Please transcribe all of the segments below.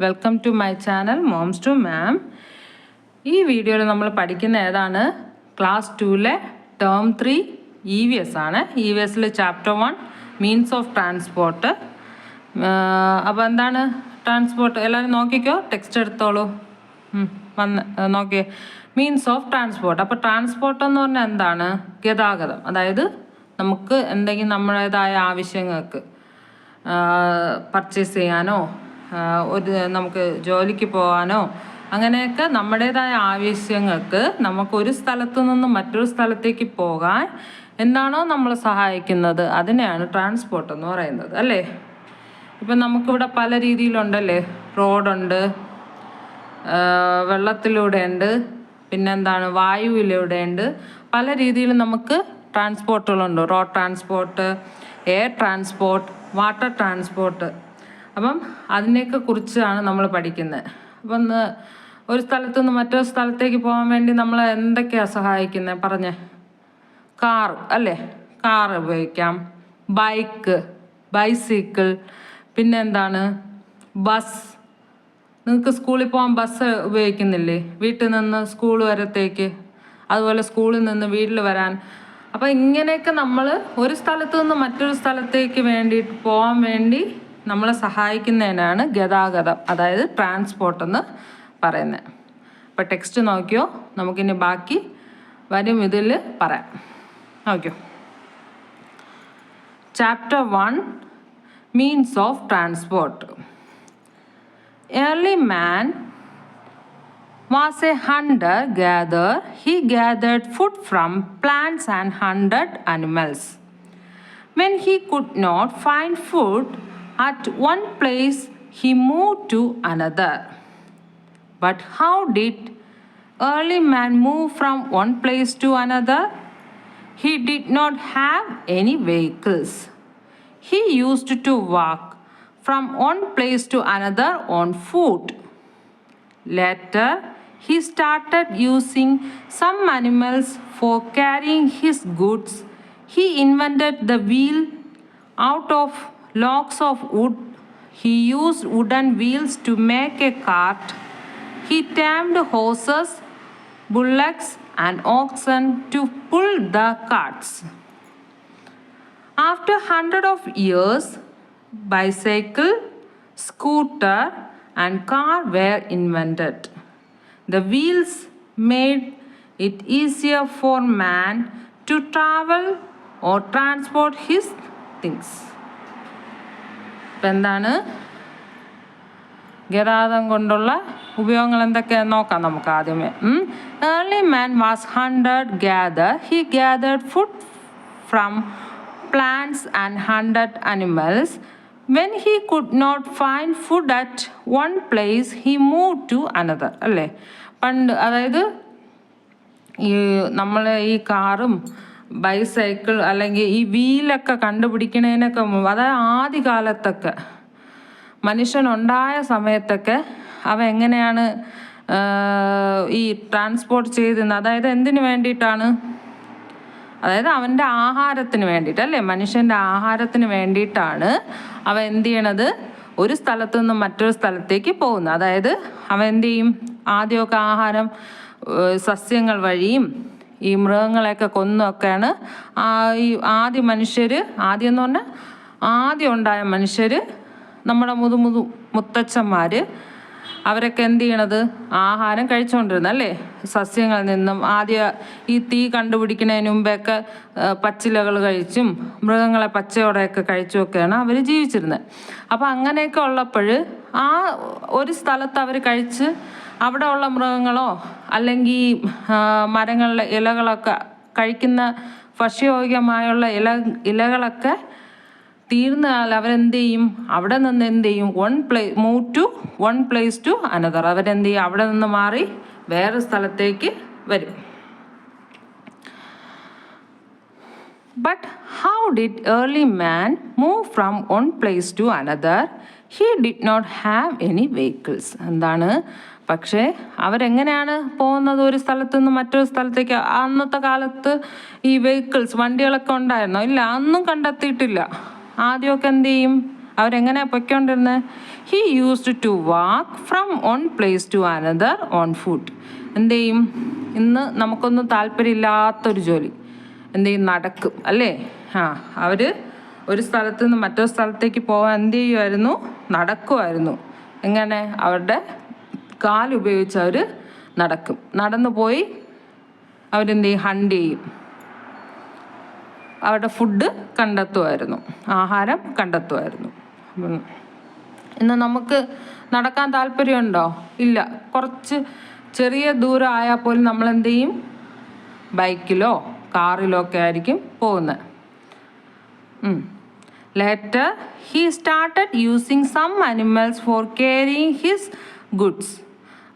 Welcome to my channel moms to mom. ഈ വീഡിയോയിൽ നമ്മൾ പഠിക്കുന്ന ഏതാണ്? ക്ലാസ് 2-ലെ ടേം 3 EVS ആണ്. EVS chapter 1 means of transport. അപ്പോൾ എന്താണ് ട്രാൻസ്പോർട്ട്? എല്ലാവരും നോക്കിക്കോ, ടെക്സ്റ്റ് എടുത്തോളൂ. വന്ന് നോക്കിയേ, മീൻസ് ഓഫ് ട്രാൻസ്പോർട്ട്. അപ്പോൾ ട്രാൻസ്പോർട്ട് എന്ന് പറഞ്ഞാൽ എന്താണ്? ഗതാഗതം. അതായത് നമുക്ക് എന്തെങ്കിലും നമ്മുടേതായ ആവശ്യങ്ങൾക്ക് പർച്ചേസ് ചെയ്യാനോ നമുക്ക് ജോലിക്ക് പോകാനോ അങ്ങനെയൊക്കെ നമ്മുടേതായ ആവശ്യങ്ങൾക്ക് നമുക്കൊരു സ്ഥലത്തു നിന്ന് മറ്റൊരു സ്ഥലത്തേക്ക് പോകാൻ എന്താണോ നമ്മളെ സഹായിക്കുന്നത് അതിനെയാണ് ട്രാൻസ്പോർട്ട് എന്ന് പറയുന്നത്, അല്ലേ? ഇപ്പം നമുക്കിവിടെ പല രീതിയിലുണ്ടല്ലേ. റോഡുണ്ട്, വെള്ളത്തിലൂടെ ഉണ്ട്, പിന്നെന്താണ് വായുവിലൂടെ ഉണ്ട്. പല രീതിയിൽ നമുക്ക് ട്രാൻസ്പോർട്ടുകളുണ്ട്. Road transport, air transport, water transport. അപ്പം അതിനെയൊക്കെ കുറിച്ചാണ് നമ്മൾ പഠിക്കുന്നത്. അപ്പം ഒരു സ്ഥലത്തു നിന്ന് മറ്റൊരു സ്ഥലത്തേക്ക് പോകാൻ വേണ്ടി നമ്മൾ എന്തൊക്കെയാണ് സഹായിക്കുന്നത്? പറഞ്ഞേ. കാർ, അല്ലേ? കാർ ഉപയോഗിക്കാം, ബൈക്ക്, ബൈസിക്കിൾ, പിന്നെ എന്താണ് ബസ്. നിങ്ങൾക്ക് സ്കൂളിൽ പോകാൻ ബസ് ഉപയോഗിക്കുന്നില്ലേ? വീട്ടിൽ നിന്ന് സ്കൂൾ വരത്തേക്ക്, അതുപോലെ സ്കൂളിൽ നിന്ന് വീട്ടിൽ വരാൻ. അപ്പോൾ ഇങ്ങനെയൊക്കെ നമ്മൾ ഒരു സ്ഥലത്തു നിന്ന് മറ്റൊരു സ്ഥലത്തേക്ക് വേണ്ടിയിട്ട് പോകാൻ വേണ്ടി നമ്മളെ സഹായിക്കുന്നതിനാണ് ഗതാഗതം, അതായത് ട്രാൻസ്പോർട്ട് എന്ന് പറയുന്നത്. അപ്പോൾ ടെക്സ്റ്റ് നോക്കിയോ, നമുക്കിനി ബാക്കി വരും ഇതിൽ പറയാം. നോക്കിയോ. Chapter 1 means of transport. Early man was a hunter-gatherer. He gathered food from plants and hunted animals. When he could not find food at one place, he moved to another. But how did early man move from one place to another? He did not have any vehicles. He used to walk from one place to another on foot. Later, he started using some animals for carrying his goods. He invented the wheel out of logs of wood. He used wooden wheels to make a cart. He tamed horses, bullocks, and oxen to pull the carts. After hundreds of years, bicycle, scooter, and car were invented. The wheels made it easier for man to travel or transport his things. എന്താണ് ഗതാഗതം കൊണ്ടുള്ള ഉപയോഗങ്ങൾ എന്തൊക്കെയാണെന്ന് നോക്കാം നമുക്ക് ആദ്യമേ. Early man was hunter-gatherer. He gathered food from plants and hunted animals. When he could not find food at one place, he moved to another. അല്ലേ? പണ്ട്, അതായത് ഈ നമ്മൾ ഈ കാറും ബൈസൈക്കിൾ അല്ലെങ്കിൽ ഈ വീലൊക്കെ കണ്ടുപിടിക്കണതിനൊക്കെ അതായത് ആദ്യകാലത്തൊക്കെ മനുഷ്യനുണ്ടായ സമയത്തൊക്കെ അവ എങ്ങനെയാണ് ഈ ട്രാൻസ്പോർട്ട് ചെയ്തിരുന്നത്? അതായത് എന്തിനു വേണ്ടിയിട്ടാണ്? അതായത് അവൻ്റെ ആഹാരത്തിന് വേണ്ടിയിട്ട്, അല്ലേ? മനുഷ്യൻ്റെ ആഹാരത്തിന് വേണ്ടിയിട്ടാണ് അവ എന്ത് ചെയ്യണത്? ഒരു സ്ഥലത്തു നിന്ന് മറ്റൊരു സ്ഥലത്തേക്ക് പോകുന്നത്. അതായത് അവ എന്ത് ചെയ്യും? ആദ്യമൊക്കെ ആഹാരം സസ്യങ്ങൾ വഴിയും ഈ മൃഗങ്ങളെയൊക്കെ കൊന്നൊക്കെയാണ് ഈ ആദ്യ മനുഷ്യർ, ആദ്യം എന്ന് പറഞ്ഞാൽ ആദ്യം ഉണ്ടായ മനുഷ്യർ, നമ്മുടെ മുത്തച്ഛന്മാർ, അവരൊക്കെ എന്ത് ചെയ്യണത്? ആഹാരം കഴിച്ചുകൊണ്ടിരുന്നത്, അല്ലേ? സസ്യങ്ങളിൽ നിന്നും. ഈ തീ കണ്ടുപിടിക്കുന്നതിന് മുമ്പൊക്കെ പച്ചിലകൾ കഴിച്ചും മൃഗങ്ങളെ പച്ചയോടെയൊക്കെ കഴിച്ചുമൊക്കെയാണ് അവർ ജീവിച്ചിരുന്നത്. അപ്പോൾ അങ്ങനെയൊക്കെ ഉള്ളപ്പോൾ ആ ഒരു സ്ഥലത്ത് അവർ കഴിച്ച് അവിടെ ഉള്ള മൃഗങ്ങളോ അല്ലെങ്കിൽ മരങ്ങളിലെ ഇലകളൊക്കെ കഴിക്കുന്ന ഭക്ഷ്യയോഗ്യമായുള്ള ഇലകളൊക്കെ തീർന്നാൽ അവരെന്ത് ചെയ്യും? അവിടെ നിന്ന് എന്ത് ചെയ്യും? Move to one place to another. അവരെന്ത് ചെയ്യും? അവിടെ നിന്ന് മാറി വേറെ സ്ഥലത്തേക്ക് വരും. But how did early man move from one place to another? He did not have any vehicles. എന്താണ്? പക്ഷേ അവരെങ്ങനെയാണ് പോകുന്നത് ഒരു സ്ഥലത്തു നിന്ന് മറ്റൊരു സ്ഥലത്തേക്ക്? അന്നത്തെ കാലത്ത് ഈ വെഹിക്കിൾസ്, വണ്ടികളൊക്കെ ഉണ്ടായിരുന്നോ? ഇല്ല, അന്നും കണ്ടെത്തിയിട്ടില്ല. ആദ്യമൊക്കെ എന്ത് ചെയ്യും? അവരെങ്ങനെയാണ് പൊയ്ക്കൊണ്ടിരുന്നത്? He used to walk from one place to another on foot. എന്ത് ചെയ്യും? ഇന്ന് നമുക്കൊന്നും താല്പര്യമില്ലാത്തൊരു ജോലി എന്ത് ചെയ്യും? നടക്കും അല്ലേ? അവർ ഒരു സ്ഥലത്ത് നിന്ന് മറ്റൊരു സ്ഥലത്തേക്ക് പോകാൻ എന്ത് ചെയ്യുമായിരുന്നു? നടക്കുമായിരുന്നു. എങ്ങനെ? അവരുടെ കാലുപയോഗിച്ച് അവർ നടക്കും. നടന്നു പോയി അവരെന്ത് ചെയ്യും? ഹണ്ട് ചെയ്യും. അവരുടെ ഫുഡ് കണ്ടെത്തുമായിരുന്നു, ആഹാരം കണ്ടെത്തുമായിരുന്നു. ഇന്ന് നമുക്ക് നടക്കാൻ താല്പര്യമുണ്ടോ? ഇല്ല. കുറച്ച് ചെറിയ ദൂരം ആയാൽ പോലും നമ്മളെന്ത് ചെയ്യും? ബൈക്കിലോ കാറിലോ ഒക്കെ ആയിരിക്കും പോകുന്നത്. Later he started using some animals for carrying his goods.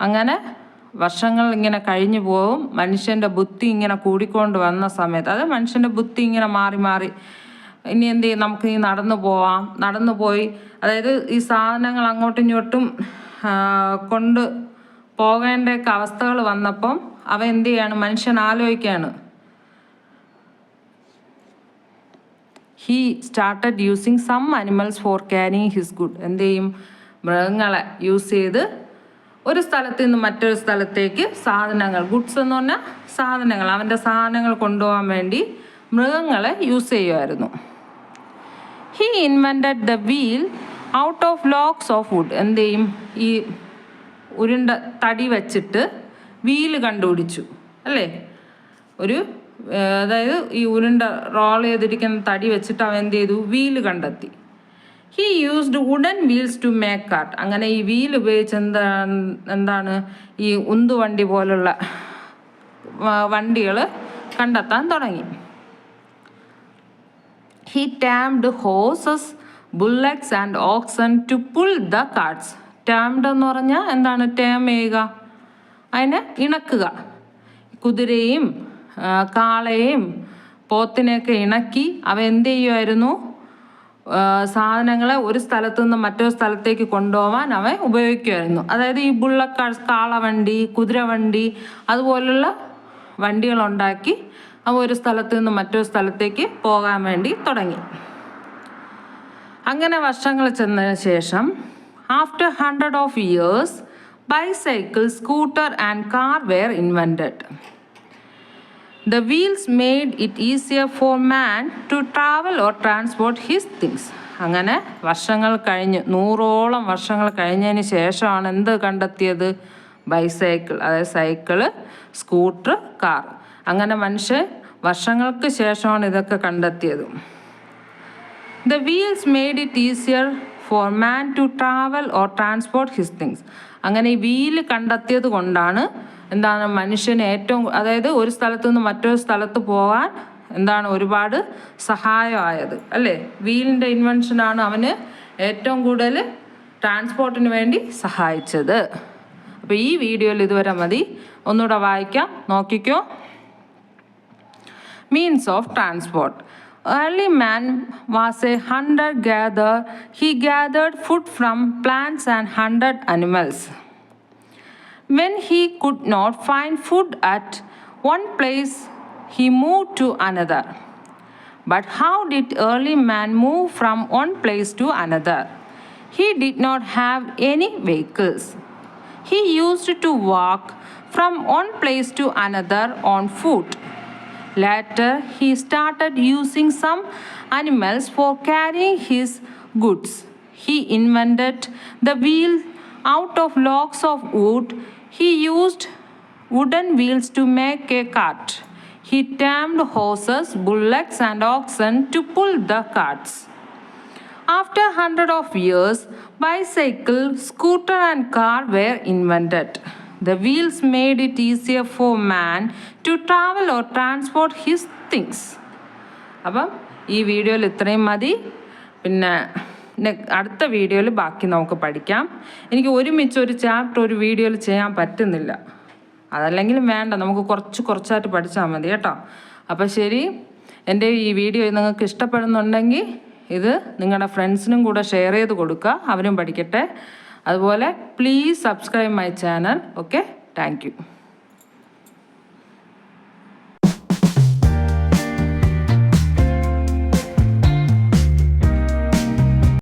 അങ്ങനെ വർഷങ്ങൾ ഇങ്ങനെ കഴിഞ്ഞു പോകും. മനുഷ്യൻ്റെ ബുദ്ധി ഇങ്ങനെ കൂടിക്കൊണ്ട് വന്ന സമയത്ത്, അത് മനുഷ്യൻ്റെ ബുദ്ധി ഇങ്ങനെ മാറി മാറി ഇനി എന്ത് ചെയ്യും? നമുക്ക് ഈ നടന്നു പോവാം. നടന്നു പോയി, അതായത് ഈ സാധനങ്ങൾ അങ്ങോട്ടും ഇങ്ങോട്ടും കൊണ്ട് പോകേണ്ടൊക്കെ അവസ്ഥകൾ വന്നപ്പം അവ എന്ത് ചെയ്യാണ്? മനുഷ്യൻ ആലോചിക്കുകയാണ്. He started using some animals for carrying his good. എന്ത് ചെയ്യും? മൃഗങ്ങളെ യൂസ് ചെയ്ത് ഒരു സ്ഥലത്ത് നിന്ന് മറ്റൊരു സ്ഥലത്തേക്ക് സാധനങ്ങൾ, ഗുഡ്സ് എന്ന് പറഞ്ഞാൽ സാധനങ്ങൾ, അവൻ്റെ സാധനങ്ങൾ കൊണ്ടുപോകാൻ വേണ്ടി മൃഗങ്ങളെ യൂസ് ചെയ്യുമായിരുന്നു. He invented the wheel out of locks of wood. എന്ത് ചെയ്യും? ഈ ഉരുണ്ട തടി വച്ചിട്ട് വീല് കണ്ടുപിടിച്ചു അല്ലേ? അതായത് ഈ ഉരുണ്ട റോൾ ചെയ്തിരിക്കുന്ന തടി വെച്ചിട്ട് അവൻ എന്ത് ചെയ്തു? വീല് കണ്ടെത്തി. He used wooden wheels to make cart. അങ്ങനെ ഈ വീൽ ഉപയോഗിച്ച് എന്താണ് ഈ ഉന്തുവണ്ടി പോലുള്ള വണ്ടികൾ കണ്ടെത്താൻ തുടങ്ങി. He tamed horses, bullocks and oxen to pull the carts. Tamed എന്ന് പറഞ്ഞാൽ എന്താണ്? ടേം ചെയ്യുക, അതിനെ ഇണക്കുക. കുതിരയും കാളയും പോത്തിനെയൊക്കെ ഇണക്കി അവ എന്ത് ചെയ്യുമായിരുന്നു? സാധനങ്ങളെ ഒരു സ്ഥലത്തു നിന്ന് മറ്റൊരു സ്ഥലത്തേക്ക് കൊണ്ടുപോകാൻ അവ ഉപയോഗിക്കുമായിരുന്നു. അതായത് ഈ ബുള്ളക്ക്, കാളവണ്ടി, കുതിരവണ്ടി അതുപോലുള്ള വണ്ടികളുണ്ടാക്കി അവ ഒരു സ്ഥലത്തു നിന്ന് മറ്റൊരു സ്ഥലത്തേക്ക് പോകാൻ വേണ്ടി തുടങ്ങി. അങ്ങനെ വർഷങ്ങൾ ചെന്നതിന് ശേഷം, after 100 of years, bicycle, scooter and car were invented. The wheels made it easier for man to travel or transport his things. അങ്ങനെ വർഷങ്ങൾ കഴിഞ്ഞ് 100ഓളം വർഷങ്ങൾ കഴിഞ്ഞതിന് ശേഷമാണ് എന്ത് കണ്ടെത്തിയത്? ബൈസൈക്കിൾ, അതായത് സൈക്കിള്, സ്കൂട്ടർ, കാർ. അങ്ങനെ മനുഷ്യൻ വർഷങ്ങൾക്ക് ശേഷമാണ് ഇതൊക്കെ കണ്ടെത്തിയത്. The wheels made it easier for man to travel or transport his things. അങ്ങനെ ഈ വീല് കണ്ടെത്തിയത് കൊണ്ടാണ് എന്താണ് മനുഷ്യന് ഏറ്റവും, അതായത് ഒരു സ്ഥലത്തു നിന്ന് മറ്റൊരു സ്ഥലത്ത് പോകാൻ എന്താണ് ഒരുപാട് സഹായമായത് അല്ലേ? വീലിൻ്റെ ഇൻവെൻഷനാണ് അവന് ഏറ്റവും കൂടുതൽ ട്രാൻസ്പോർട്ടിന് വേണ്ടി സഹായിച്ചത്. അപ്പോൾ ഈ വീഡിയോയിൽ ഇതുവരെ മതി. ഒന്നുകൂടെ വായിക്കാം, നോക്കിക്കോ. Means of transport. Early man was a hunter-gatherer. He gathered food from plants and hunted animals. When he could not find food at one place, he moved to another. But how did early man move from one place to another? He did not have any vehicles. He used to walk from one place to another on foot. Later, he started using some animals for carrying his goods. He invented the wheel out of logs of wood. He used wooden wheels to make a cart. He tamed horses, bullocks, and oxen to pull the carts. After 100 of years, bicycle, scooter, and car were invented. The wheels made it easier for man to travel or transport his things. അപ്പം ഈ വീഡിയോയിൽ ഇത്രയും മതി. പിന്നെ അടുത്ത വീഡിയോയിൽ ബാക്കി നമുക്ക് പഠിക്കാം. എനിക്ക് ഒരുമിച്ച് ഒരു ചാപ്റ്റർ ഒരു വീഡിയോയിൽ ചെയ്യാൻ പറ്റുന്നില്ല. അതല്ലെങ്കിലും വേണ്ട, നമുക്ക് കുറച്ചായിട്ട് പഠിച്ചാൽ മതി കേട്ടോ. അപ്പോൾ ശരി, എൻ്റെ ഈ വീഡിയോ നിങ്ങൾക്ക് ഇഷ്ടപ്പെടുന്നുണ്ടെങ്കിൽ ഇത് നിങ്ങളുടെ ഫ്രണ്ട്സിനും കൂടെ ഷെയർ ചെയ്ത് കൊടുക്കുക, അവരും പഠിക്കട്ടെ. അതുപോലെ please subscribe my channel. Okay, thank you.